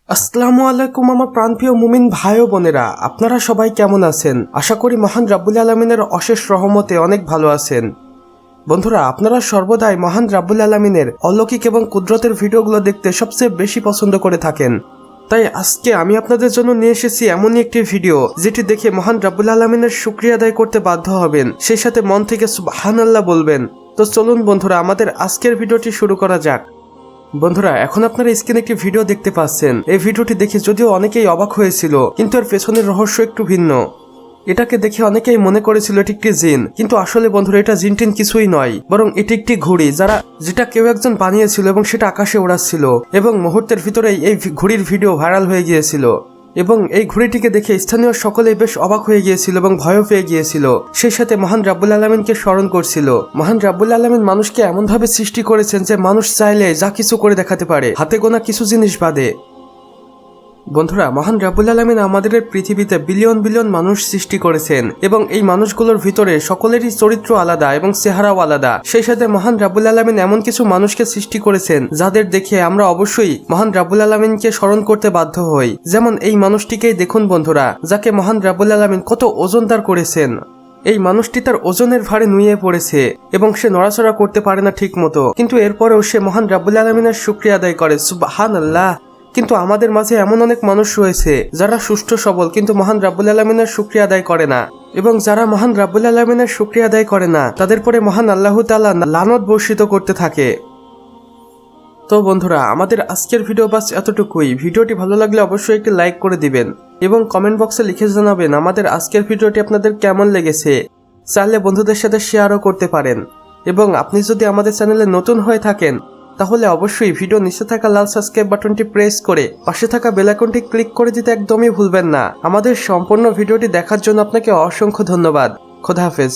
আসসালামু আলাইকুম আমার প্রাণপ্রিয় মুমিন ভাই ও বোনেরা, আপনারা সবাই কেমন আছেন? আশা করি মহান রাব্বুল আলামিনের অশেষ রহমতে অনেক ভালো আছেন। বন্ধুরা, আপনারা সর্বদাই মহান রাব্বুল আলামিনের অলৌকিক এবং কুদরতের ভিডিওগুলো দেখতে সবচেয়ে বেশি পছন্দ করে থাকেন। তাই আজকে আমি আপনাদের জন্য নিয়ে এসেছি এমনই একটি ভিডিও যেটি দেখে মহান রাব্বুল আলামিনের শুকরিয়া আদায় করতে বাধ্য হবেন, সেই সাথে মন থেকে সুবহানাল্লাহ বলবেন। তো চলুন বন্ধুরা, আমাদের আজকের ভিডিওটি শুরু করা যাক। বন্ধুরা, এখন আপনারা স্ক্রিনে একটি ভিডিও দেখতে পাচ্ছেন। এই ভিডিওটি দেখে যদিও অনেকেই অবাক হয়েছিল, কিন্তু এর পেছনের রহস্য একটু ভিন্ন। এটাকে দেখে অনেকেই মনে করেছিল এটি একটি জিন, কিন্তু আসলে বন্ধুরা এটা জিন টিন কিছুই নয়, বরং এটি একটি ঘুড়ি যেটা কেউ একজন বানিয়েছিল এবং সেটা আকাশে উড়াচ্ছিল, এবং মুহূর্তের ভিতরেই এই ঘুড়ির ভিডিও ভাইরাল হয়ে গিয়েছিল। এবং এই ঘুড়িটিকে দেখে স্থানীয় সকলেই বেশ অবাক হয়ে গিয়েছিল এবং ভয়ও পেয়ে গিয়েছিল। সেই সাথে মহান রাব্বুল আলামিনকে স্মরণ করছিল। মহান রাব্বুল আলামিন মানুষকে এমন ভাবে সৃষ্টি করেছেন যে মানুষ চাইলে যা কিছু করে দেখাতে পারে, হাতে গোনা কিছু জিনিস বাদে। বন্ধুরা, মহান রাব্বুল আলামিন আমাদের পৃথিবীতে বিলিয়ন বিলিয়ন মানুষ সৃষ্টি করেছেন, এবং এই মানুষগুলোর ভিতরে সকলেরই চরিত্র আলাদা এবং চেহারাও আলাদা। সেই সাথে মহান রাব্বুল আলামিন এমন কিছু মানুষকে সৃষ্টি করেছেন যাদের দেখে আমরা অবশ্যই মহান রাব্বুল আলামিনকে স্মরণ করতে বাধ্য হই। যেমন এই মানুষটিকেই দেখুন বন্ধুরা, যাকে মহান রাব্বুল আলামিন কত ওজনদার করেছেন। এই মানুষটি তার ওজনের ভারে নুয়ে পড়েছে এবং সে নড়াচড়া করতে পারে না ঠিক মতো, কিন্তু এরপরেও সে মহান রাব্বুল আলামিনের শুকরিয়া আদায় করে। সুবহানাল্লাহ। কিন্তু আমাদের মাঝে এমন অনেক মানুষ রয়েছে যারা সুষ্ঠু সবল, কিন্তু মহান রাব্বুল আলামিনের শুকরিয়া আদায় করে না। এবং যারা মহান রাব্বুল আলামিনের শুকরিয়া আদায় করে না, তাদের পরে মহান আল্লাহ তাআলা লানত বর্ষিত করতে থাকে। তো বন্ধুরা, আমাদের আজকের ভিডিও বাস এতটুকুই। ভিডিওটি ভালো লাগলে অবশ্যই একটি লাইক করে দিবেন এবং কমেন্ট বক্সে লিখে জানাবেন আমাদের আজকের ভিডিওটি আপনাদের কেমন লেগেছে। চাইলে বন্ধুদের সাথে শেয়ারও করতে পারেন। এবং আপনি যদি আমাদের চ্যানেলে নতুন হয়ে থাকেন, তাহলে অবশ্যই ভিডিও নিচে থাকা লাল সাবস্ক্রাইব বাটনটি প্রেস করে পাশে থাকা বেল আইকনটি ক্লিক করে দিতে একদমই ভুলবেন না। আমাদের সম্পূর্ণ ভিডিওটি দেখার জন্য আপনাকে অসংখ্য ধন্যবাদ। খোদা হাফেজ।